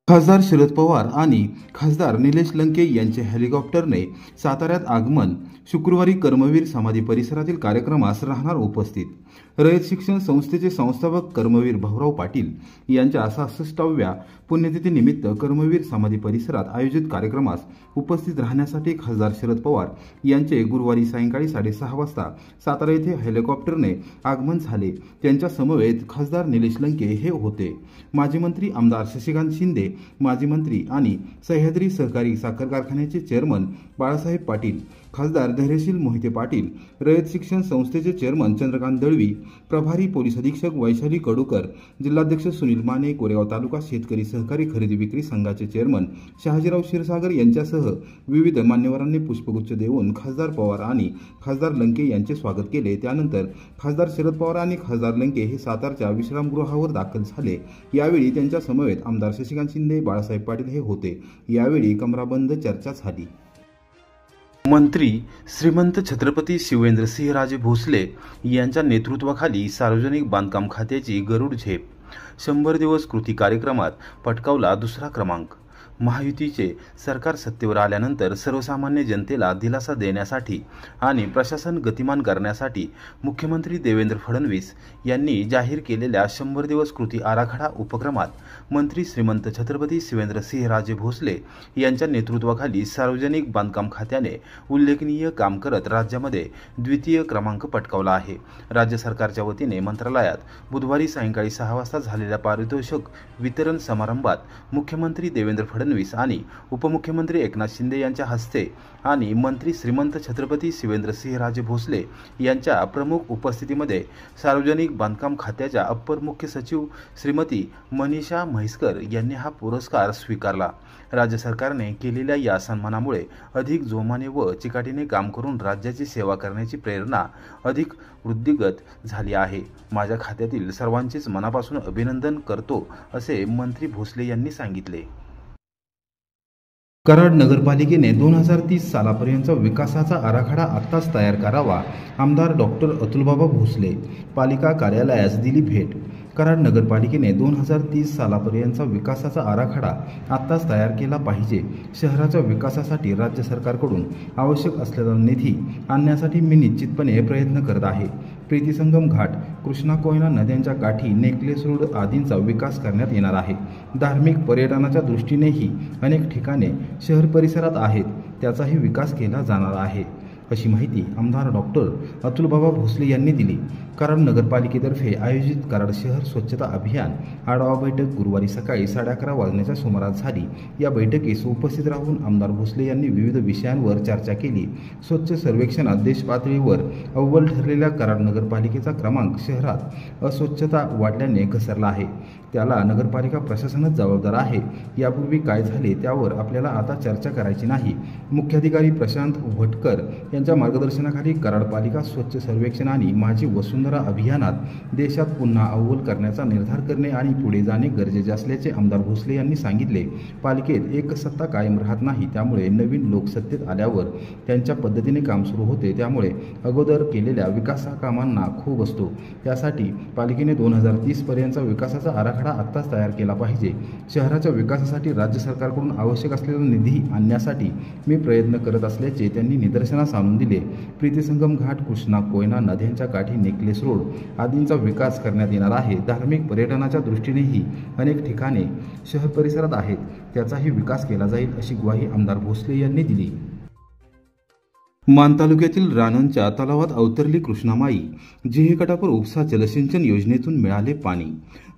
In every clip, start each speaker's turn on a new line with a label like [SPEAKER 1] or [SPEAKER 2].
[SPEAKER 1] खासदार शरद पवार आणि खासदार निलेश लंके यांचे हेलिकॉप्टरने साताऱ्यात आगमन. शुक्रवारी कर्मवीर समाधी परिसरातील कार्यक्रमास राहणार उपस्थित. रयत शिक्षण संस्थेचे संस्थापक कर्मवीर भाऊराव पाटील यांच्या 66व्या पुण्यतिथीनिमित्त कर्मवीर समाधी परिसरात आयोजित कार्यक्रमास उपस्थित राहण्यासाठी खासदार शरद पवार यांचे गुरुवारी सायंकाळी 6:30 वाजता सातारा येथे हेलिकॉप्टरने आगमन झाले. त्यांच्या समवेत खासदार निलेश लंके हे होते. माजी मंत्री आमदार शशिकांत शिंदे, माजी मंत्री आणि सह्याद्री सहकारी साखर कारखान्याचे चेअरमन बाळासाहेब पाटील, खासदार धैर्यशील मोहिते पाटील, रयत शिक्षण संस्थेचे चेअरमन चंद्रकांत दळवी, प्रभारी पोलीस अधीक्षक वैशाली कडूकर, जिल्हाध्यक्ष सुनील माने, कोरेगाव तालुका शेतकरी सहकारी खरेदी विक्री संघाचे चेअरमन शहाजीराव क्षीरसागर यांच्यासह विविध मान्यवरांनी पुष्पगुच्छ देऊन खासदार पवार आणि खासदार लंके यांचे स्वागत केले. त्यानंतर खासदार शरद पवार आणि खासदार लंके हे सातारच्या विश्रामगृहावर दाखल झाले. यावेळी त्यांच्या समवेत आमदार शशिकांत शिंदे, बाळासाहेब पाटील हे होते. यावेळी कमराबंद चर्चा झाली. मंत्री श्रीमंत छत्रपती शिवेंद्रसिंहराजे भोसले यांच्या नेतृत्वाखाली सार्वजनिक बांधकाम खात्याची गरुड झेप 100 दिवस कृती कार्यक्रमात पटकावला दुसरा क्रमांक. महायुतीचे सरकार सत्तेवर आल्यानंतर सर्वसामान्य जनतेला दिलासा देण्यासाठी आणि प्रशासन गतिमान करण्यासाठी मुख्यमंत्री देवेंद्र फडणवीस यांनी जाहीर केलेल्या 100 दिवस कृती आराखडा उपक्रमात मंत्री श्रीमंत छत्रपती शिवेंद्रसिंहराजे भोसले यांच्या नेतृत्वाखाली सार्वजनिक बांधकाम खात्याने उल्लेखनीय काम करत राज्यामध्ये द्वितीय क्रमांक पटकावला आहे. राज्य सरकारच्या वतीने मंत्रालयात बुधवारी सायंकाळी 6 वाजता झालेल्या पारितोषिक वितरण समारंभात मुख्यमंत्री देवेंद्र फडणवीस आणि उपमुख्यमंत्री एकनाथ शिंदे यांच्या हस्ते आणि मंत्री श्रीमंत छत्रपती शिवेंद्रसिंहराजे भोसले यांच्या प्रमुख उपस्थितीमध्ये सार्वजनिक बांधकाम खात्याच्या अप्पर मुख्य सचिव श्रीमती मनीषा म्हैसकर यांनी हा पुरस्कार स्वीकारला. राज्य सरकारने केलेल्या या सन्मानामुळे अधिक जोमाने व चिकाटीने काम करून राज्याची सेवा करण्याची प्रेरणा अधिक वृद्धिंगत झाली आहे. माझ्या खात्यातील सर्वांचेच मनापासून अभिनंदन करतो, असे मंत्री भोसले यांनी सांगितले. कराड नगरपालिकेने 2030 सालापर्यंत विकासाचा आराखडा आत्ताच तयार करावा. आमदार डॉक्टर अतुलबाबा भोसले पालिका कार्यालयास दिली भेट. कराड नगरपालिकेने 2030 सालापर्यंतचा विकासाचा आराखडा आत्ताच तयार केला पाहिजे. शहराच्या विकासासाठी राज्य सरकारकडून आवश्यक असलेला निधी आणण्यासाठी मी निश्चितपणे प्रयत्न करत आहे. प्रीतिसंगम घाट, कृष्णा कोयना नद्यांच्या काठी, नेकलेस रोड आदींचा विकास करण्यात येणार आहे. धार्मिक पर्यटनाच्या दृष्टीनेही अनेक ठिकाणे शहर परिसरात आहेत, त्याचाही विकास केला जाणार आहे, अशी माहिती आमदार डॉक्टर अतुलबाबा भोसले यांनी दिली. कराड नगरपालिकेतर्फे आयोजित कराड शहर स्वच्छता अभियान आढावा बैठक गुरुवारी सकाळी 11:30 वाजण्याच्या सुमारास झाली. या बैठकीस उपस्थित राहून आमदार भोसले यांनी विविध विषयांवर चर्चा केली. स्वच्छ सर्वेक्षणात देश पातळीवर अव्वल ठरलेल्या कराड नगरपालिकेचा क्रमांक शहरात अस्वच्छता वाढल्याने घसरला आहे. त्याला नगरपालिका प्रशासनच जबाबदार आहे. यापूर्वी काय झाले त्यावर आपल्याला आता चर्चा करायची नाही. मुख्याधिकारी प्रशांत भटकर यांच्या मार्गदर्शनाखाली कराड पालिका स्वच्छ सर्वेक्षण आणि माझी वसुंधरा अभियानात देशात पुन्हा अव्वल करण्याचा निर्धार करणे आणि पुढे जाणे गरजेचे असल्याचे आमदार भोसले यांनी सांगितले. पालिकेत एक सत्ता कायम राहत नाही, त्यामुळे नवीन लोक सत्तेत आल्यावर त्यांच्या पद्धतीने काम सुरू होते. त्यामुळे अगोदर केलेल्या विकास कामांना खूप असतो. त्यासाठी पालिकेने 2030 पर्यंतचा विकासाचा आराखडा आत्ताच तयार केला पाहिजे. शहराच्या विकासासाठी राज्य सरकारकडून आवश्यक असलेला निधी आणण्यासाठी मी प्रयत्न करत असल्याचे त्यांनी निदर्शनास आणून दिले. प्रीतिसंगम घाट, कृष्णा कोयना नद्यांच्या काठी, नेकलेस रोड आदींचा विकास करण्यात येणार आहे. धार्मिक पर्यटनाच्या दृष्टीनेही अनेक ठिकाणे शहर परिसरात आहेत, त्याचाही विकास केला जाईल, अशी ग्वाही आमदार भोसले यांनी दिली. मान तालुक्यातील रानंच्या तलावात अवतरली कृष्णामाई. जिहेकटापूर उपसा जलसिंचन योजनेतून मिळाले पाणी.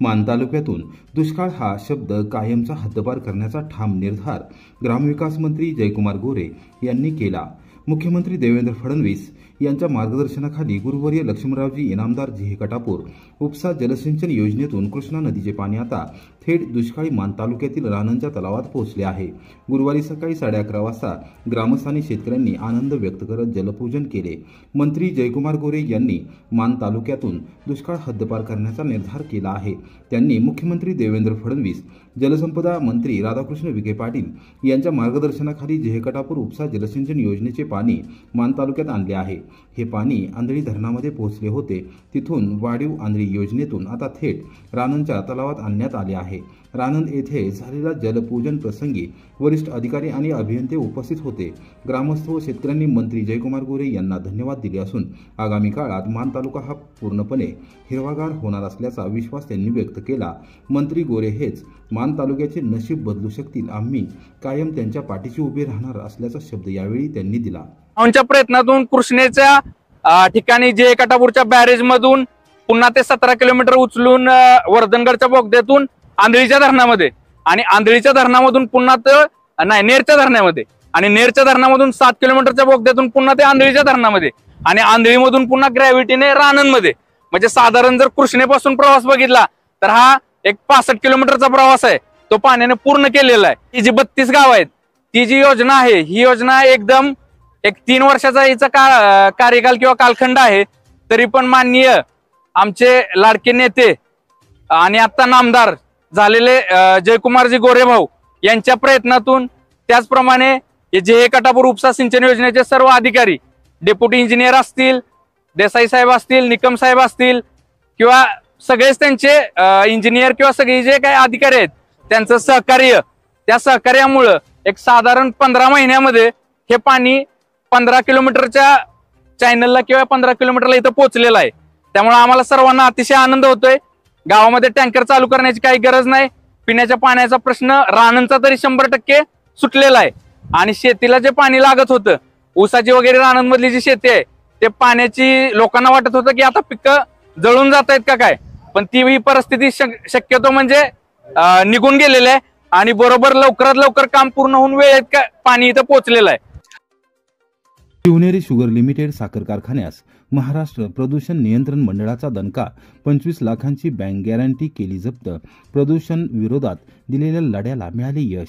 [SPEAKER 1] मान तालुक्यातून दुष्काळ हा शब्द कायमचा हद्दपार करण्याचा ठाम निर्धार ग्रामविकास मंत्री जयकुमार गोरे यांनी केला. मुख्यमंत्री देवेंद्र फडणवीस यांच्या मार्गदर्शनाखाली गुरुवारी लक्ष्मणरावजी इनामदार जिहेकटापूर उपसा जलसिंचन योजनेतून कृष्णा नदीचे पाणी आता थेट दुष्काळी मान तालुक्यातील रानंच्या तलावात पोहोचले आहे. गुरुवारी सकाळी 11:30 वाजता ग्रामस्थांनी शेतकऱ्यांनी आनंद व्यक्त करत जलपूजन केले. मंत्री जयकुमार गोरे यांनी मान तालुक्यातून दुष्काळ हद्दपार करण्याचा निर्धार केला आहे. त्यांनी मुख्यमंत्री देवेंद्र फडणवीस, जलसंपदा मंत्री राधाकृष्ण विखे पाटील यांच्या मार्गदर्शनाखाली जिहेकटापूर उपसा जलसिंचन योजनेचे पाणी मान तालुक्यात आणले आहे. हे पाणी आंधळी धरणामध्ये पोहोचले होते. तिथून वाढीव आंधळी योजनेतून आता थेट रानंच्या तलावात आणण्यात आले आहे. आहे। रानंद येथे झालेल्या जलपूजन प्रसंगी वरिष्ठ अधिकारी आणि अभियंते उपस्थित होते। ग्रामस्थ व शेतकऱ्यांनी मंत्री जयकुमार गोरे यांना धन्यवाद दिले असून आगामी काळात मान तालुका हा पूर्णपणे हिरवागार होणार असल्याचा विश्वास त्यांनी व्यक्त केला। मंत्री गोरे हेच मान तालुक्याचे नशीब बदलू शकतील, आम्ही कायम त्यांच्या पाठीशी उभे राहणार असल्याचा शब्द यावेळी त्यांनी दिला।
[SPEAKER 2] आमच्या प्रयत्नातून कृष्णेच्या ठिकाणी जे कटापूरच्या बॅरेज मधून पुन्हा ते 17 किलोमीटर उचलून वर्धनगडच्या बोगद्यातून आंधळीच्या धरणामध्ये आणि आंधळीच्या धरणामधून पुन्हा नेरच्या धरणामध्ये आणि नेरच्या धरणामधून 7 किलोमीटरच्या बोगद्यातून पुन्हा ते आंधळीच्या धरणामध्ये आणि आंधळीमधून पुन्हा ग्रॅव्हिटीने रानंदमध्ये, म्हणजे साधारण जर कृष्णेपासून प्रवास बघितला तर हा एक 65 किलोमीटरचा प्रवास आहे, तो पाण्याने पूर्ण केलेला आहे। ही जी 32 गाव आहेत, ती जी योजना आहे, ही योजना एकदम एक 3 वर्षाचा हिचा कार्यकाल किंवा कालखंड आहे, तरी पण माननीय आमचे लाडके नेते आणि आता नामदार झालेले जयकुमारजी गोरे भाऊ यांच्या प्रयत्नातून, त्याचप्रमाणे जे कटापूर उपसा सिंचन योजनेचे सर्व अधिकारी, डेप्युटी इंजिनियर असतील, देसाई साहेब असतील, निकम साहेब असतील किंवा सगळेच त्यांचे इंजिनियर किंवा सगळे जे काही अधिकारी आहेत, त्यांचं सहकार्य, त्या सहकार्यामुळं एक साधारण 15 महिन्यामध्ये हे पाणी 15 किलोमीटरच्या चॅनलला किंवा 15 किलोमीटरला इथं पोहोचलेलं आहे। त्यामुळे आम्हाला सर्वांना अतिशय आनंद होतोय। गावामध्ये टँकर चालू करण्याची काही गरज नाही। पिण्याच्या पाण्याचा प्रश्न रानांचा तरी 100% सुटलेला आहे आणि शेतीला जे पाणी लागत होतं, ऊसाची वगैरे रानांमधली जी शेती आहे, ते पाण्याची लोकांना वाटत होतं की आता पिकं जळून जात आहेत का काय, पण ती ही परिस्थिती शक्यतो म्हणजे निघून गेलेली आहे आणि बरोबर लवकरात लवकर काम पूर्ण होऊन वेळेत पाणी इथं पोहोचलेलं आहे।
[SPEAKER 1] शिवनेरी शुगर लिमिटेड साखर कारखान्यास महाराष्ट्र प्रदूषण नियंत्रण मंडळाचा दणका, 25 लाखांची बँक गॅरंटी केली जप्त, प्रदूषण विरोधात दिलेल्या लढ्याला मिळाले यश।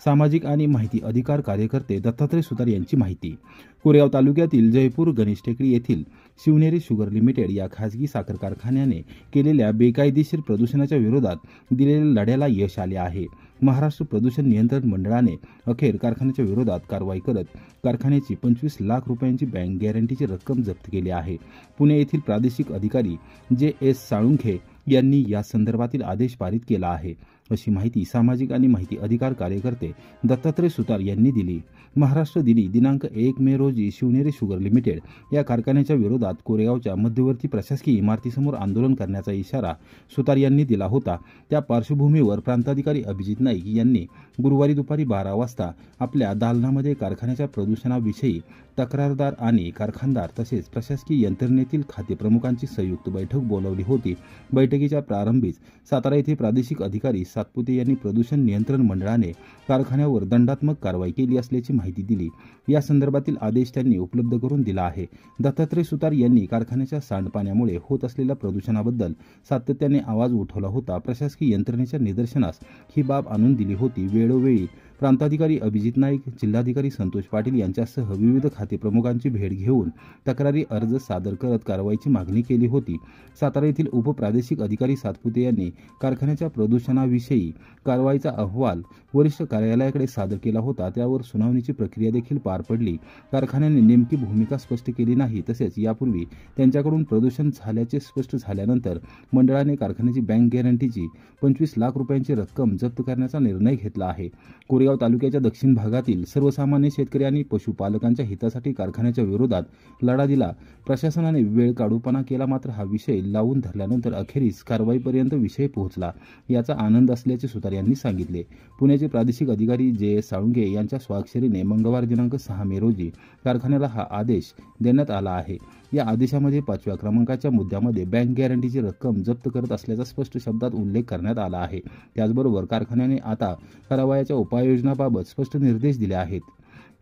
[SPEAKER 1] सामाजिक आणि माहिती अधिकार कार्यकर्ते दत्तात्रय सुतार यांची माहिती। कोरेगाव तालुक्यातील जयपूर गणेश टेकडी येथील शिवनेरी शुगर लिमिटेड या खासगी साखर कारखान्याने केलेल्या बेकायदेशीर प्रदूषणाच्या विरोधात दिलेल्या लढ्याला यश आले आहे। महाराष्ट्र प्रदूषण नियंत्रण मंडळाने अखेर कारखान्याच्या विरोधात कारवाई करत कारखान्याची 25 लाख रुपयांची बँक गॅरंटीची रक्कम जप्त केली आहे। पुणे येथील प्रादेशिक अधिकारी JS साळुंखे यांनी या संदर्भातील आदेश पारित केला आहे, अशी माहिती सामाजिक आणि माहिती अधिकार कार्यकर्ते दत्तात्रय सुतार यांनी दिली। महाराष्ट्र दिनी दिनांक 1 मे रोजी शिवनेरी शुगर लिमिटेड या कारखान्याच्या विरोधात कोरेगावच्या मध्यवर्ती प्रशासकीय इमारतीसमोर आंदोलन करण्याचा इशारा सुतार यांनी दिला होता। त्या पार्श्वभूमीवर प्रांताधिकारी अभिजित नाईक यांनी गुरुवारी दुपारी 12 वाजता आपल्या दालनामध्ये कारखान्याच्या प्रदूषणाविषयी तक्रारदार आणि कारखानदार तसेच प्रशासकीय यंत्रणेतील खाते प्रमुखांची संयुक्त बैठक बोलावली होती। बैठकीच्या प्रारंभीच सातारा येथे प्रादेशिक अधिकारी सातपुते यांनी प्रदूषण नियंत्रण मंडळाने कारखान्यावर दंडात्मक कारवाई केली असल्याची माहिती दिली। या संदर्भातील आदेश त्यांनी उपलब्ध करून दिला आहे। दत्तात्रय सुतार यांनी कारखान्याच्या सांडपाण्यामुळे होत असलेल्या प्रदूषणाबद्दल सातत्याने आवाज उठवला होता। प्रशासकीय यंत्रणेच्या निदर्शनास ही बाब आणून दिली होती। वेळोवेळी प्रांताधिकारी अभिजित नाईक, जिल्हाधिकारी संतोष पाटील यांच्यासह विविध खाते प्रमुखांची भेट घेऊन तक्रारी अर्ज सादर करत कारवाईची मागणी केली होती। सातारा येथील उपप्रादेशिक अधिकारी सातपुते यांनी कारखान्याच्या प्रदूषणाविषयी कारवाईचा अहवाल वरिष्ठ कार्यालयाकडे सादर केला होता। त्यावर सुनावणीची प्रक्रिया देखील पार पडली। कारखान्याने नेमकी भूमिका स्पष्ट केली नाही। तसेच यापूर्वी त्यांच्याकडून प्रदूषण झाल्याचे स्पष्ट झाल्यानंतर मंडळाने कारखान्याची बँक गॅरंटीची 25 लाख रुपयांची रक्कम जप्त करण्याचा निर्णय घेतला आहे। कोरेगाव तालुक्याच्या दक्षिण भागातील सर्वसामान्य शेतकरी आणि पशुपालकांच्या हितासाठी कारखान्याच्या विरोधात लढा दिला। प्रशासनाने वेळ काढूपणा केला, मात्र हा विषय लावून धरल्यानंतर अखेरीस कारवाईपर्यंत विषय पोहोचला, याचा आनंद असल्याचे सुतार यांनी सांगितले। पुण्याचे प्रादेशिक अधिकारी JS साळुंखे यांच्या स्वाक्षरीने मंगळवार दिनांक 6 मे रोजी कारखान्याला हा आदेश देण्यात आला आहे। या आदेशामध्ये 5व्या क्रमांकाच्या मुद्द्यामध्ये बँक गॅरंटीची रक्कम जप्त करत असल्याचा स्पष्ट शब्दात उल्लेख करण्यात आला आहे। त्याचबरोबर कारखान्याने आता कारवाईच्या उपाययोजनाबाबत स्पष्ट निर्देश दिले आहेत।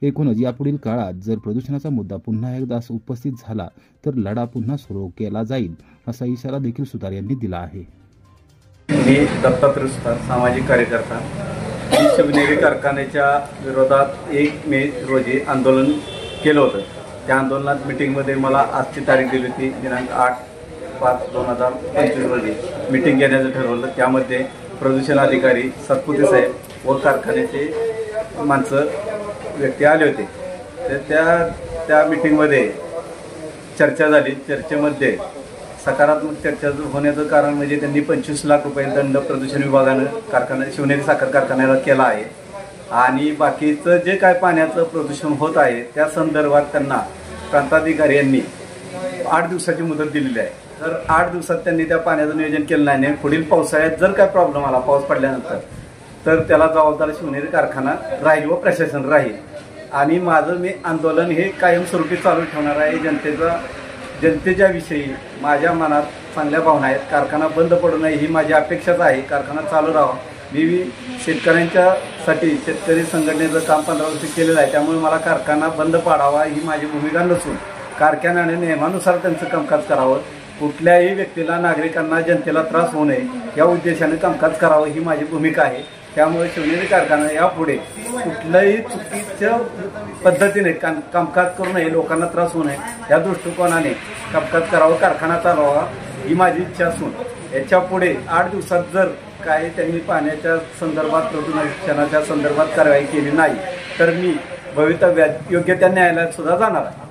[SPEAKER 1] एकूणच यापुढील काळात जर प्रदूषणाचा मुद्दा पुन्हा एकदा उपस्थित झाला तर लढा पुन्हा सुरू केला जाईल, असा इशारा देखील सुतार यांनी दिला आहे।
[SPEAKER 3] मी दत्तात्रय सुतार, सामाजिक कार्यकर्ता। शिवनेरी कारखान्याच्या विरोधात 1 मे रोजी आंदोलन केलं होतं। त्या आंदोलनात मीटिंगमध्ये मला आजची तारीख दिली होती, दिनांक 8/5/2025 रोजी मीटिंग घेण्याचं ठरवलं। त्यामध्ये प्रदूषण अधिकारी सातपुते साहेब व कारखान्याचे व्यक्ती आले होते। तर त्या मीटिंगमध्ये चर्चा झाली। चर्चेमध्ये सकारात्मक चर्चा होण्याचं कारण म्हणजे त्यांनी 25 लाख रुपये दंड प्रदूषण विभागानं शिवनेरी साखर कारखान्याला केला आहे आणि बाकीचं जे काय पाण्याचं प्रदूषण होत आहे त्या संदर्भात त्यांना प्रांताधिकारी यांनी 8 दिवसाची मुदत दिलेली आहे. तर 8 दिवसात त्यांनी त्या पाण्याचं नियोजन केलं नाही आणि पुढील पावसाळ्यात जर काय प्रॉब्लेम आला पाऊस पडल्यानंतर तर त्याला जबाबदार शिवनेरी कारखाना राहील व प्रशासन राहील. आणि माझं मी आंदोलन हे कायमस्वरूपी चालू ठेवणार आहे. जनतेच्या विषयी माझ्या मनात चांगल्या भावना आहेत. कारखाना बंद पडू नये ही माझी अपेक्षाच आहे. कारखाना चालू राहावा. मी शेतकऱ्यांच्यासाठी शेतकरी संघटनेचं काम 15 वर्ष केलेलं आहे. त्यामुळे मला कारखाना बंद पाडावा ही माझी भूमिका नसून कारखान्याने नियमानुसार त्यांचं कामकाज करावं. कुठल्याही व्यक्तीला, नागरिकांना, जनतेला त्रास होऊ नये या उद्देशाने कामकाज करावं ही माझी भूमिका आहे. त्यामुळे शिवनेरी कारखाना यापुढे कुठल्याही चुकीच्या पद्धतीने कामकाज करू नये, लोकांना त्रास होऊ नये या दृष्टिकोनाने कामकाज करावं, कारखाना चालवावा ही माझी इच्छा असून याच्या पुढे 8 दिवसात जर काही त्यांनी पाण्याच्या संदर्भात, प्रदूषणाच्या संदर्भात कारवाई केली नाही तर मी भवितव्यात योग्य त्या न्यायालयात सुद्धा जाणार आहे.